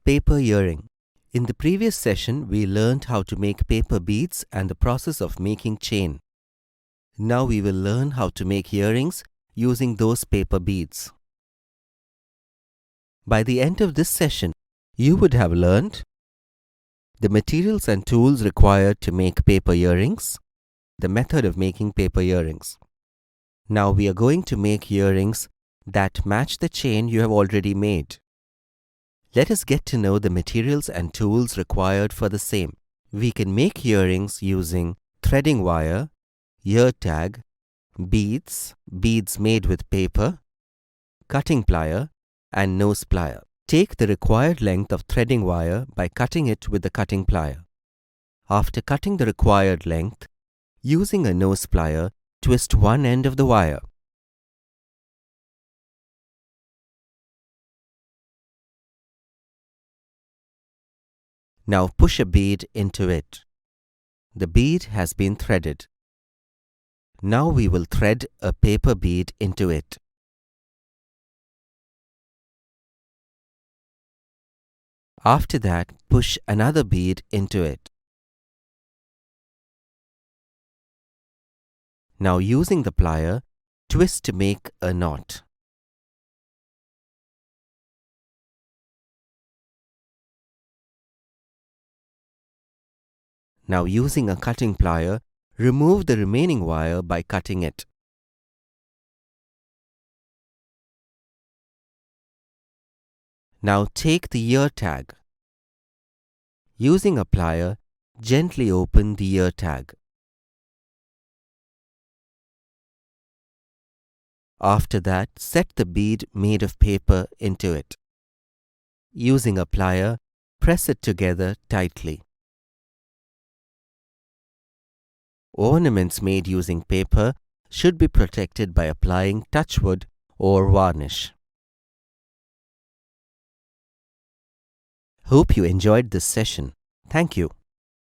Paper earring. In the previous session, we learned how to make paper beads and the process of making chain. Now we will learn how to make earrings using those paper beads. By the end of this session, you would have learned the materials and tools required to make paper earrings, the method of making paper earrings. Now we are going to make earrings that match the chain you have already made. Let us get to know the materials and tools required for the same. We can make earrings using threading wire, ear tag, beads made with paper, cutting plier, and nose plier. Take the required length of threading wire by cutting it with the cutting plier. After cutting the required length, using a nose plier, twist one end of the wire. Now push a bead into it. The bead has been threaded. Now we will thread a paper bead into it. After that, push another bead into it. Now using the plier, twist to make a knot. Now using a cutting plier, remove the remaining wire by cutting it. Now take the ear tag. Using a plier, gently open the ear tag. After that, set the bead made of paper into it. Using a plier, press it together tightly. Ornaments made using paper should be protected by applying touchwood or varnish. Hope you enjoyed this session. Thank you.